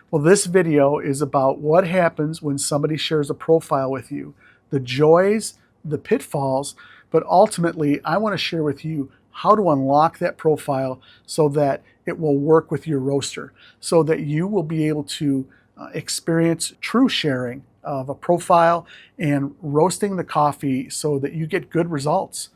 Well, this video is about what happens when somebody shares a profile with you, the joys, the pitfalls, but ultimately I want to share with you how to unlock that profile so that it will work with your roaster, so that you will be able to experience true sharing of a profile and roasting the coffee so that you get good results.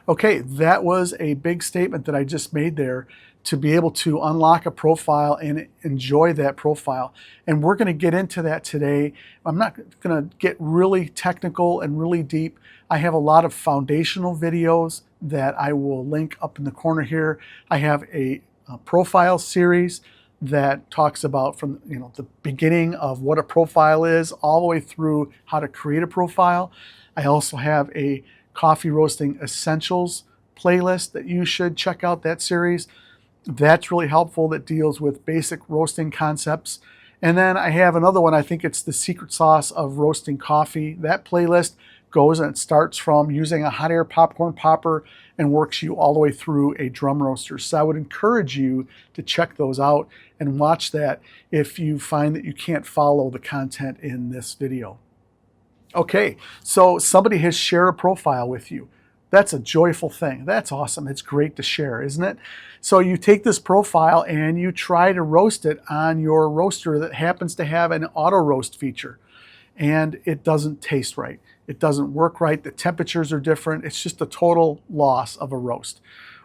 Okay, that was a big statement that I just made there, to be able to unlock a profile and enjoy that profile. And we're going to get into that today. I'm not going to get really technical and really deep. I have a lot of foundational videos that I will link up in the corner here. I have a profile series that talks about from the beginning of what a profile is all the way through how to create a profile. I also have a coffee roasting essentials playlist that you should check out, that series. That's really helpful, that deals with basic roasting concepts. And then I have another one, I think it's the secret sauce of roasting coffee. That playlist goes and it starts from using a hot air popcorn popper and works you all the way through a drum roaster. So I would encourage you to check those out and watch that if you find that you can't follow the content in this video. Okay, so somebody has shared a profile with you. That's a joyful thing. That's awesome. It's great to share, isn't it? So you take this profile and you try to roast it on your roaster that happens to have an auto roast feature. And it doesn't taste right. It doesn't work right. The temperatures are different. It's just a total loss of a roast.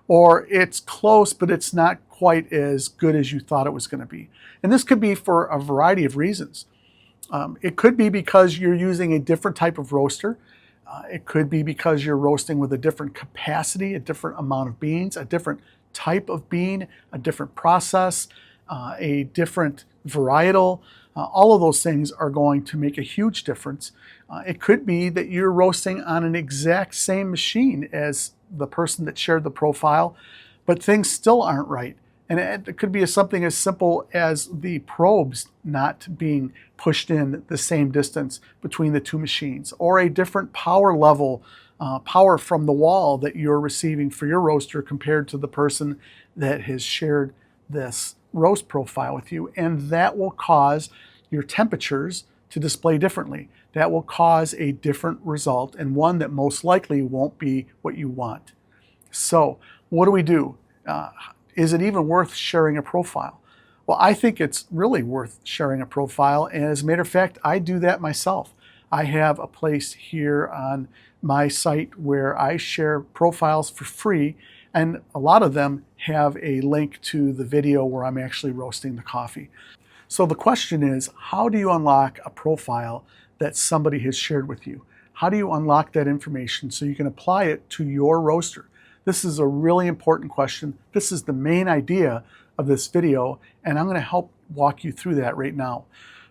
Or it's close, but it's not quite as good as you thought it was going to be. And this could be for a variety of reasons. It could be because you're using a different type of roaster. It could be because you're roasting with a different capacity, a different amount of beans, a different type of bean, a different process, a different varietal. All of those things are going to make a huge difference. It could be that you're roasting on an exact same machine as the person that shared the profile, but things still aren't right. And it could be something as simple as the probes not being pushed in the same distance between the two machines, or a different power level, power from the wall that you're receiving for your roaster compared to the person that has shared this roast profile with you. And that will cause your temperatures to display differently. That will cause a different result, and one that most likely won't be what you want. So what do we do? Is it even worth sharing a profile? Well, I think it's really worth sharing a profile. And as a matter of fact, I do that myself. I have a place here on my site where I share profiles for free. And a lot of them have a link to the video where I'm actually roasting the coffee. So the question is, how do you unlock a profile that somebody has shared with you? How do you unlock that information so you can apply it to your roaster? This is a really important question. This is the main idea of this video, and I'm going to help walk you through that right now.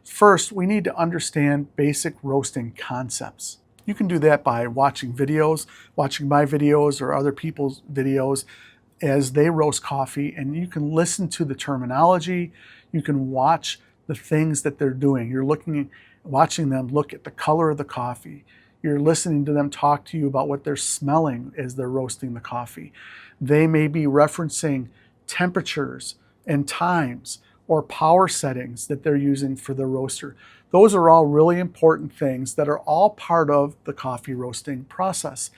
First, we need to understand basic roasting concepts. You can do that by watching videos, watching my videos or other people's videos as they roast coffee, and you can listen to the terminology. You can watch the things that they're doing. You're watching them look at the color of the coffee. You're listening to them talk to you about what they're smelling as they're roasting the coffee. They may be referencing temperatures and times or power settings that they're using for their roaster. Those are all really important things that are all part of the coffee roasting process.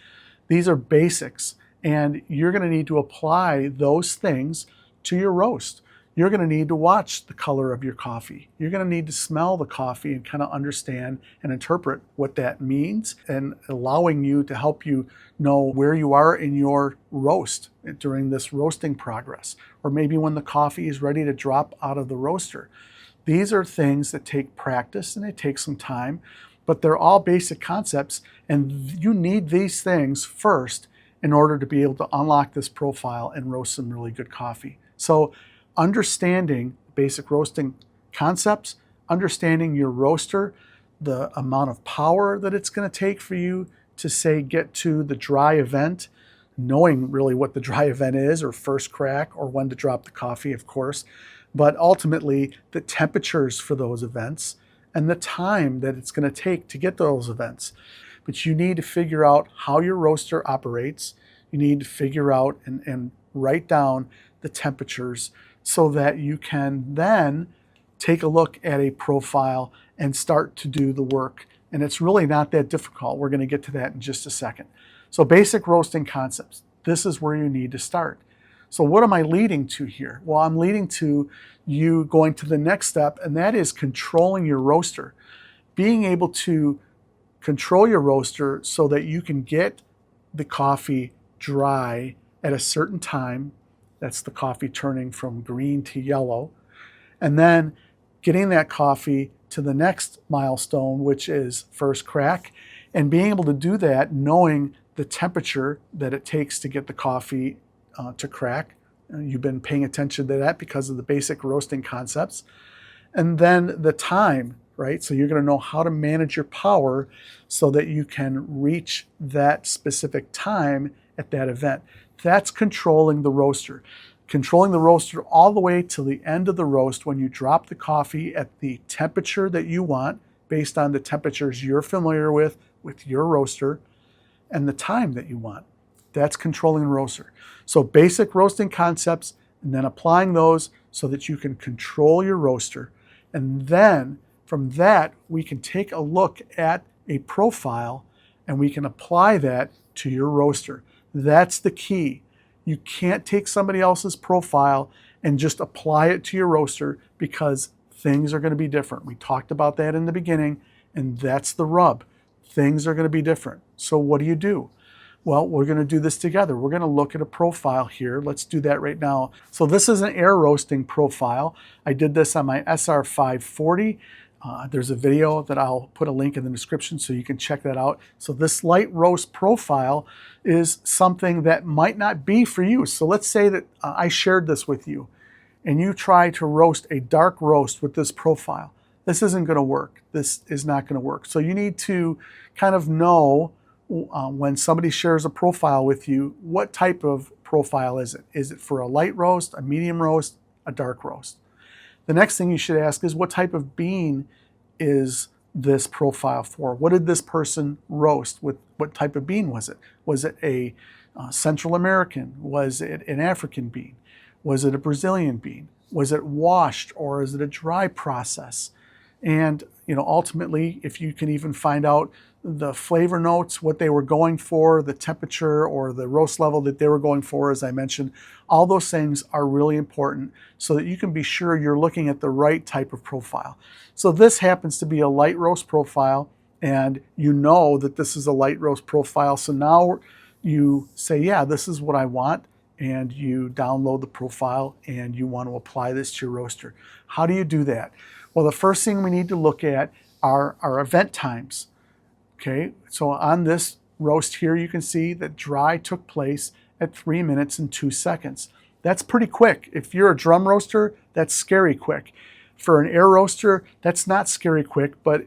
These are basics, and you're going to need to apply those things to your roast. You're going to need to watch the color of your coffee. You're going to need to smell the coffee and kind of understand and interpret what that means, and allowing you to help you know where you are in your roast during this roasting progress, or maybe when the coffee is ready to drop out of the roaster. These are things that take practice and they take some time, but they're all basic concepts, and you need these things first in order to be able to unlock this profile and roast some really good coffee. So understanding basic roasting concepts, understanding your roaster, the amount of power that it's going to take for you to, say, get to the dry event, knowing really what the dry event is, or first crack, or when to drop the coffee, of course, but ultimately the temperatures for those events, and the time that it's going to take to get those events. But you need to figure out how your roaster operates. You need to figure out and write down the temperatures so that you can then take a look at a profile and start to do the work. And it's really not that difficult. We're going to get to that in just a second. So basic roasting concepts. This is where you need to start. So what am I leading to here? Well, I'm leading to you going to the next step, and that is controlling your roaster. Being able to control your roaster so that you can get the coffee dry at a certain time. That's the coffee turning from green to yellow. And then getting that coffee to the next milestone, which is first crack, and being able to do that knowing the temperature that it takes to get the coffee to crack. You've been paying attention to that because of the basic roasting concepts. And then the time, right? So you're going to know how to manage your power so that you can reach that specific time at that event. That's controlling the roaster. Controlling the roaster all the way to the end of the roast when you drop the coffee at the temperature that you want based on the temperatures you're familiar with your roaster and the time that you want. That's controlling the roaster. So basic roasting concepts and then applying those so that you can control your roaster. And then from that, we can take a look at a profile and we can apply that to your roaster. That's the key. You can't take somebody else's profile and just apply it to your roaster because things are going to be different. We talked about that in the beginning, and that's the rub. Things are going to be different. So what do? Well, we're going to do this together. We're going to look at a profile here. Let's do that right now. So this is an air roasting profile. I did this on my SR540. There's a video that I'll put a link in the description so you can check that out. So this light roast profile is something that might not be for you. So let's say that I shared this with you and you try to roast a dark roast with this profile. This isn't going to work. This is not going to work. So you need to kind of know when somebody shares a profile with you, what type of profile is it? Is it for a light roast, a medium roast, a dark roast? The next thing you should ask is what type of bean is this profile for? What did this person roast? What type of bean was it? Was it a Central American? Was it an African bean? Was it a Brazilian bean? Was it washed or is it a dry process? And ultimately, if you can even find out the flavor notes, what they were going for, the temperature or the roast level that they were going for, as I mentioned, all those things are really important so that you can be sure you're looking at the right type of profile. So this happens to be a light roast profile, and you know that this is a light roast profile. So now you say, yeah, this is what I want, and you download the profile and you want to apply this to your roaster. How do you do that? Well, the first thing we need to look at are our event times. Okay, so on this roast here, you can see that dry took place at 3 minutes and 2 seconds. That's pretty quick. If you're a drum roaster, that's scary quick. For an air roaster, that's not scary quick, but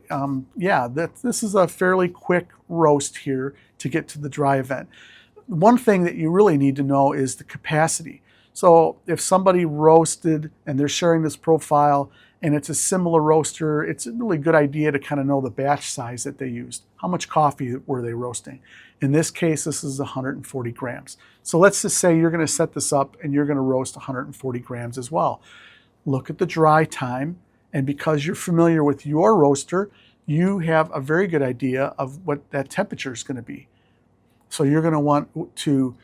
this is a fairly quick roast here to get to the dry event. One thing that you really need to know is the capacity. So if somebody roasted and they're sharing this profile and it's a similar roaster, it's a really good idea to kind of know the batch size that they used. How much coffee were they roasting? In this case, this is 140 grams. So let's just say you're going to set this up and you're going to roast 140 grams as well. Look at the dry time, and because you're familiar with your roaster, you have a very good idea of what that temperature is going to be. So you're going to want to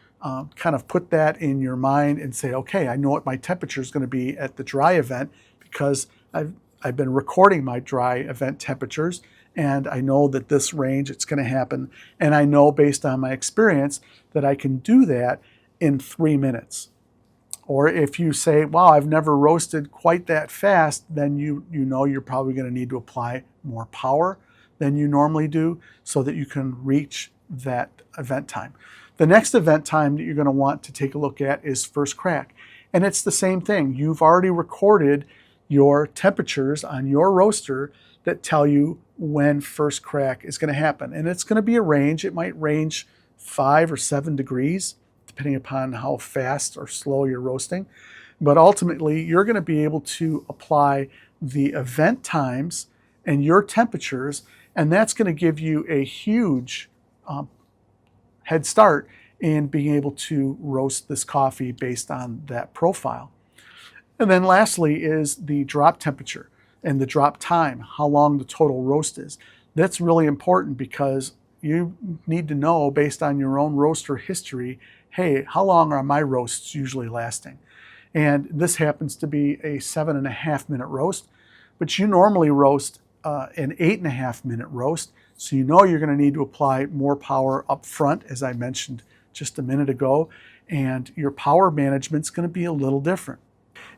kind of put that in your mind and say, okay, I know what my temperature is going to be at the dry event because I've been recording my dry event temperatures, and I know that this range it's going to happen, and I know based on my experience that I can do that in 3 minutes. Or if you say, wow, I've never roasted quite that fast, then you know you're probably going to need to apply more power than you normally do so that you can reach that event time. The next event time that you're going to want to take a look at is first crack. And it's the same thing. You've already recorded your temperatures on your roaster that tell you when first crack is going to happen. And it's going to be a range. It might range 5 or 7 degrees, depending upon how fast or slow you're roasting. But ultimately, you're going to be able to apply the event times and your temperatures, and that's going to give you a huge head start in being able to roast this coffee based on that profile. And then lastly is the drop temperature and the drop time, how long the total roast is. That's really important because you need to know based on your own roaster history, hey, how long are my roasts usually lasting? And this happens to be a 7.5 minute roast, but you normally roast an 8.5 minute roast. So you know you're going to need to apply more power up front, as I mentioned just a minute ago, and your power management's going to be a little different.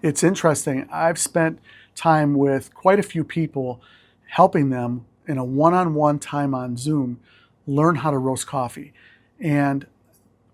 It's interesting. I've spent time with quite a few people helping them in a one-on-one time on Zoom learn how to roast coffee. And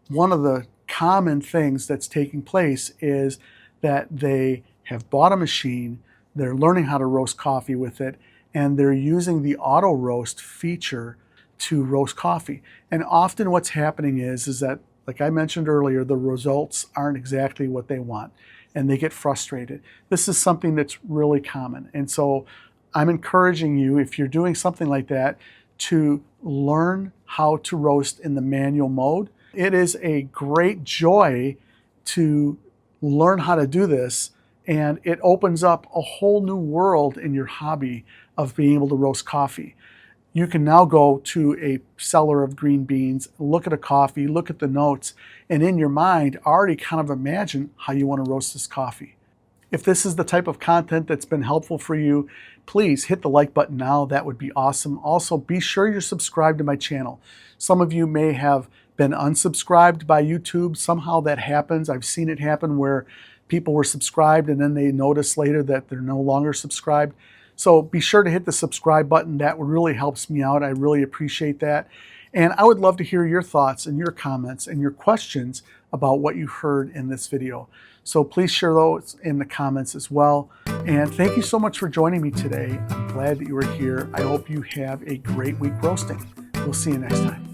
one of the common things that's taking place is that they have bought a machine, they're learning how to roast coffee with it, and they're using the auto roast feature to roast coffee. And often what's happening is that, like I mentioned earlier, the results aren't exactly what they want, and they get frustrated. This is something that's really common. And so I'm encouraging you, if you're doing something like that, to learn how to roast in the manual mode. It is a great joy to learn how to do this, and it opens up a whole new world in your hobby of being able to roast coffee. You can now go to a cellar of green beans, look at a coffee, look at the notes, and in your mind already kind of imagine how you want to roast this coffee. If this is the type of content that's been helpful for you, please hit the like button now. That would be awesome. Also, be sure you're subscribed to my channel. Some of you may have been unsubscribed by YouTube. Somehow that happens. I've seen it happen where people were subscribed and then they notice later that they're no longer subscribed. So be sure to hit the subscribe button. That really helps me out. I really appreciate that. And I would love to hear your thoughts and your comments and your questions about what you heard in this video. So please share those in the comments as well. And thank you so much for joining me today. I'm glad that you were here. I hope you have a great week roasting. We'll see you next time.